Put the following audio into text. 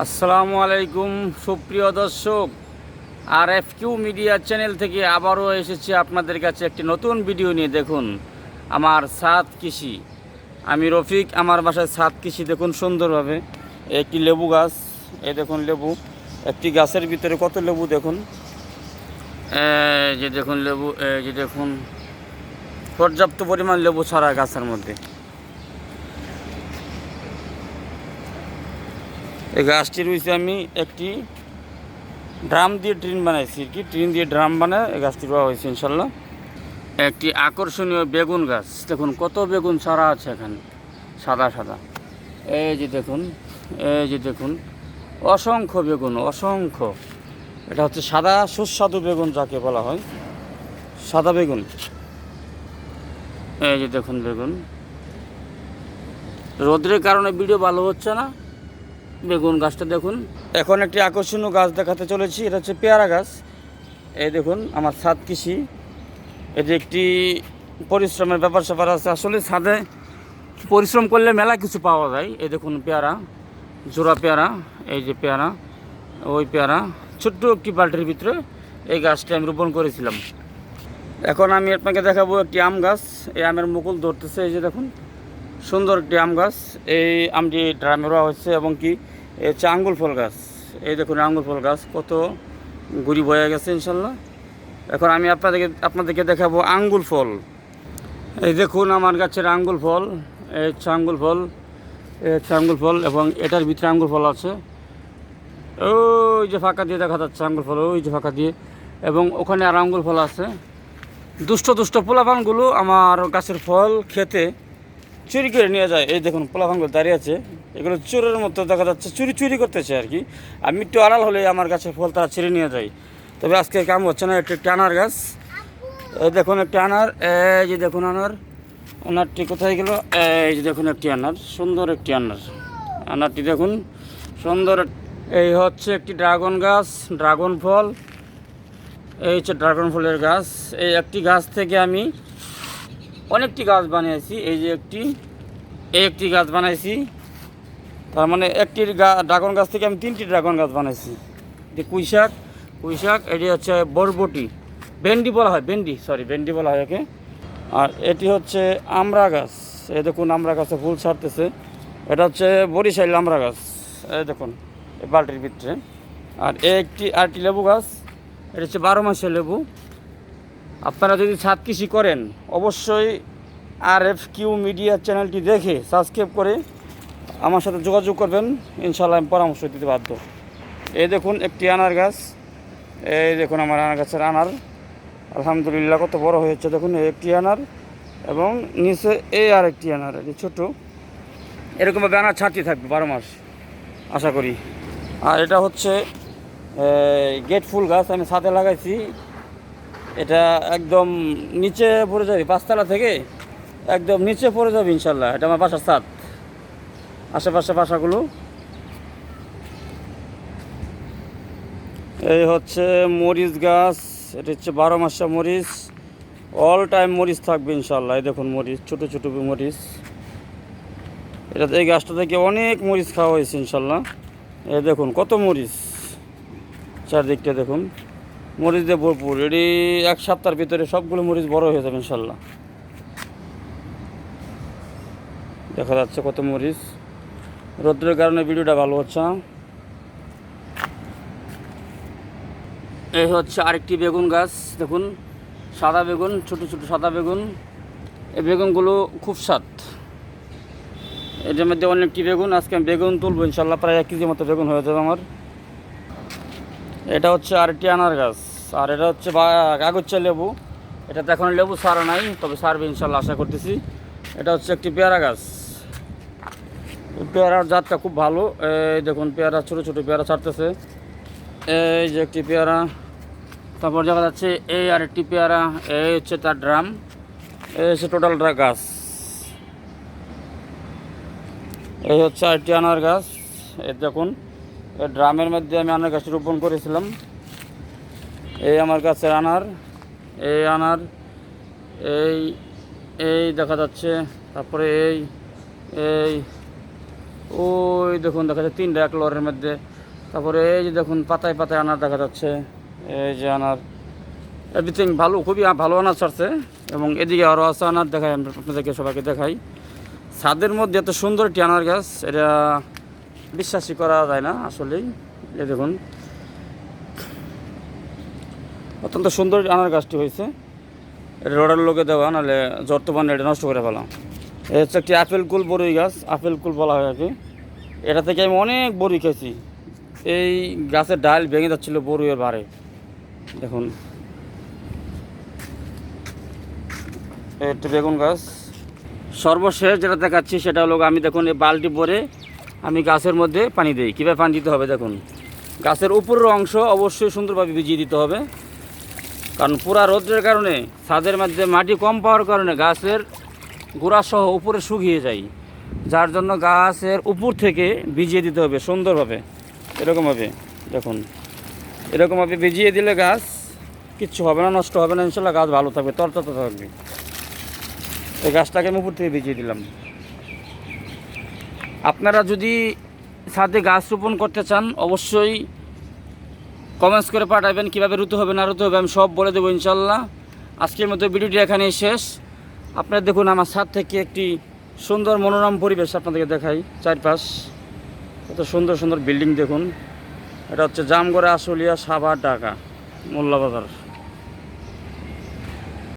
আসসালামু আলাইকুম সুপ্রিয় দর্শক, RFQ মিডিয়া চ্যানেল থেকে আবারও এসেছি আপনাদের কাছে একটি নতুন ভিডিও নিয়ে। দেখুন আমার ছাদ কৃষি, আমি রফিক। আমার বাসায় ছাদ কৃষি দেখুন সুন্দরভাবে। একটি লেবু গাছ, এই দেখুন লেবু, একটি গাছের ভিতরে কত লেবু দেখুন। যে দেখুন লেবু, যে দেখুন পর্যাপ্ত পরিমাণ লেবু ছড়া গাছের মধ্যে। এই গাছটি রয়েছে, আমি একটি ড্রাম দিয়ে ট্রিন বানাইছি, কি ট্রিন দিয়ে ড্রাম বানায় এই গাছটি রোয়া হয়েছে ইনশাল্লাহ। একটি আকর্ষণীয় বেগুন গাছ, দেখুন কত বেগুন ছড়া আছে এখানে, সাদা সাদা। এই যে দেখুন, এই যে দেখুন অসংখ্য বেগুন, অসংখ্য। এটা হচ্ছে সাদা সুস্বাদু বেগুন যাকে বলা হয়, সাদা বেগুন। এই যে দেখুন বেগুন, রোদ্রের কারণে ভিডিও ভালো হচ্ছে না। বেগুন গাছটা দেখুন। এখন একটি আকর্ষণীয় গাছ দেখাতে চলেছি, এটা হচ্ছে পেয়ারা গাছ। এই দেখুন আমার ছাদ কৃষি, এটি একটি পরিশ্রমের ব্যাপার স্যাপার আছে। আসলে ছাদে পরিশ্রম করলে মেলা কিছু পাওয়া যায়। এই দেখুন পেয়ারা, জোড়া পেয়ারা, এই যে পেয়ারা, ওই পেয়ারা, ছোট্ট একটি বালতির ভিতরে এই গাছটি আমি রোপণ করেছিলাম। এখন আমি আপনাকে দেখাবো একটি আম গাছ। এই আমের মুকুল ধরতেছে, এই যে দেখুন সুন্দর একটি আম গাছ। এই আমটি ড্রামে রোয়া হচ্ছে, এবং কি এই হচ্ছে আঙ্গুল ফল গাছ। এই দেখুন আঙ্গুল ফল গাছ কত গুড়ি বয়ে গেছে ইনশাল্লাহ। এখন আমি আপনাদেরকে দেখাবো আঙ্গুল ফল। এই দেখুন আমার গাছের আঙ্গুল ফল, এই হচ্ছে আঙ্গুল ফল, এই হচ্ছে আঙ্গুল ফল, এবং এটার ভিতরে আঙ্গুল ফল আছে। ওই যে ফাঁকা দিয়ে দেখা যাচ্ছে আঙ্গুল ফল, ওই যে ফাঁকা দিয়ে, এবং ওখানে আর আঙ্গুল ফল আছে। দুষ্ট দুষ্ট পোলাপানগুলো আমার গাছের ফল খেতে চুরি করে নিয়ে যায়। এই দেখুন পোলাপানগুলো দাঁড়িয়ে আছে, এগুলো চোরের মতো দেখা যাচ্ছে, চুরি চুরি করতেছে আর কি। আমি একটু আড়াল হলে আমার গাছের ফল তারা ছিঁড়ে নিয়ে যায়। তবে আজকে কাম হচ্ছে না। একটি আনার গাছ, এই দেখুন একটি আনার, এই যে দেখুন আনার, আনারটি কোথায় গেল? এই যে দেখুন একটি আনার, সুন্দর একটি আনার, আনারটি দেখুন সুন্দর। এই হচ্ছে একটি ড্রাগন গাছ, ড্রাগন ফল। এই হচ্ছে ড্রাগন ফলের গাছ। এই একটি গাছ থেকে আমি অনেকটি গাছ বানিয়েছি। এই যে একটি গাছ বানাইছি, তার মানে একটি ড্রাগন গাছ থেকে আমি 3টি ড্রাগন গাছ বানাইছি। এটি পুঁইশাক, এটি হচ্ছে বরবটি, ভেন্ডি বলা হয়, ভেন্ডি বলা হয় একে। আর এটি হচ্ছে আমড়া গাছ। এই দেখুন আমড়া গাছে ফুল ছাড়তেছে, এটা হচ্ছে বরিশাল আমড়া গাছ। এই দেখুন এই বালটির ভিতরে। আর আরেকটি লেবু গাছ, এটা হচ্ছে 12 মাসের লেবু। আপনারা যদি ছাদ কৃষি করেন অবশ্যই RFQ মিডিয়া চ্যানেলটি দেখে সাবস্ক্রাইব করে আমার সাথে যোগাযোগ করবেন, ইনশাআল্লাহ আমি পরামর্শ দিতে বাধ্য। এই দেখুন একটি আনার গাছ, এই দেখুন আমার আনার গাছের আনার আলহামদুলিল্লাহ কত বড় হয়েছে দেখুন। একটি আনার, এবং নিচে এই আরেকটি আনার, এটি ছোটো। এরকমভাবে আনার ছাড়তে থাকবে 12 মাস আশা করি। আর এটা হচ্ছে গেট ফুল গাছ, আমি ছাদে লাগাইছি। এটা একদম নিচে পড়ে যাবে, 5তলা থেকে একদম নিচে পড়ে যাবে ইনশাল্লাহ। এটা আমার বাসার ছাদ, আশেপাশে বাসাগুলো। এই হচ্ছে মরিচ গাছ, এটা হচ্ছে 12 মাসা মরিচ, অল টাইম মরিচ থাকবে ইনশাল্লাহ। এই দেখুন মরিচ, ছোটো ছোটো মরিচ। এই গাছটা থেকে অনেক মরিচ খাওয়া হয়েছে ইনশাল্লাহ। এই দেখুন কত মরিচ, চারদিকটা দেখুন মরিচ দিয়ে ভরপুর। এটি 1 সপ্তাহের ভিতরে সবগুলো মরিচ বড় হয়ে যাবে ইনশাল্লাহ। দেখা যাচ্ছে কত মরিচ, রোদ্রের কারণে ভিডিওটা ভালো হচ্ছে না। এই হচ্ছে আরেকটি বেগুন গাছ, দেখুন সাদা বেগুন, ছোট ছোট সাদা বেগুন। এই বেগুনগুলো খুব স্বাদ। এটার মধ্যে অনেকটি বেগুন, আজকে আমি বেগুন তুলবো ইনশাল্লাহ, প্রায় 1 কেজি মতো বেগুন হয়ে যাবে আমার। এটা হচ্ছে আরেকটি আনার গাছ। আর এটা হচ্ছে কাগজচা লেবু, এটাতে এখন লেবু সারা নাই, তবে সারবে ইনশাল্লাহ আশা করতেছি। এটা হচ্ছে একটি পেয়ারা গাছ, পেয়ারার জাতটা খুব ভালো। এই দেখুন পেয়ারা, ছোটো ছোটো পেয়ারা ছাড়তেছে। এই যে একটি পেয়ারা, তারপর দেখা যাচ্ছে এই আরেকটি পেয়ারা। এই হচ্ছে তার ড্রাম, এই হচ্ছে টোটালটা গাছ। এই হচ্ছে আরেকটি আনার গাছ। এই দেখুন এই ড্রামের মধ্যে আমি আনার গাছটি রোপণ করেছিলাম। এই আমার গাছের আনার, এই আনার, এই এই দেখা যাচ্ছে। তারপরে এই ওই দেখুন দেখা যাচ্ছে 3টা এক লরের মধ্যে। তারপরে এই যে দেখুন পাতায় পাতায় আনার দেখা যাচ্ছে, এই যে আনার, এভরিথিং ভালো, খুবই ভালো আনার ছাড়ছে। এবং এদিকে আরও আছে আনার, দেখাই আমি আপনাদেরকে সবাইকে দেখাই। ছাদের মধ্যে এত সুন্দর একটি আনার গাছ, এটা বিশ্বাসই করা যায় না আসলেই। এই দেখুন অত্যন্ত সুন্দর আনার গাছটি হয়েছে। এটা রোডের লোকে দেওয়া, নাহলে বর্তমানে এটা নষ্ট করে ফেলা। এটা হচ্ছে একটি আপেল কুল বড়ই গাছ, আপেল কুল বলা হয় আর কি। এটা থেকে আমি অনেক বড়ি খেয়েছি। এই গাছের ডাল ভেঙে যাচ্ছিলো বড়ইয়ের ভারে। দেখুন একটি বেগুন গাছ। সর্বশেষ যেটা দেখাচ্ছি সেটা হলো, আমি দেখুন এই বালতি ভরে আমি গাছের মধ্যে পানি দিই। কীভাবে পানি দিতে হবে দেখুন, গাছের উপরের অংশ অবশ্যই সুন্দরভাবে ভিজিয়ে দিতে হবে, কারণ পুরা রোদ্রের কারণে ছাদের মধ্যে মাটি কম পাওয়ার কারণে গাছের গোড়াসহ উপরে শুকিয়ে যায়, যার জন্য গাছের উপর থেকে ভিজিয়ে দিতে হবে সুন্দরভাবে। এরকমভাবে দেখুন, এরকমভাবে ভিজিয়ে দিলে গাছ কিচ্ছু হবে না, নষ্ট হবে না, ইনশাল্লাহ গাছ ভালো থাকবে, তরতাজা থাকবে। এই গাছটাকে আমি উপর থেকে ভিজিয়ে দিলাম। আপনারা যদি ছাদে গাছ রোপণ করতে চান অবশ্যই কমেন্টস করে পাঠাবেন, কীভাবে রুতে হবে না রুতে হবে আমি সব বলে দেবো ইনশাল্লাহ। আজকের মতো ভিডিওটি এখানেই শেষ। আপনারা দেখুন আমার ছাদ থেকে একটি সুন্দর মনোরম পরিবেশ আপনাদেরকে দেখাই। চারপাশ কত সুন্দর সুন্দর বিল্ডিং দেখুন। এটা হচ্ছে জামগড়া, আশুলিয়া, সাভার, ঢাকা, মোল্লাবাজার।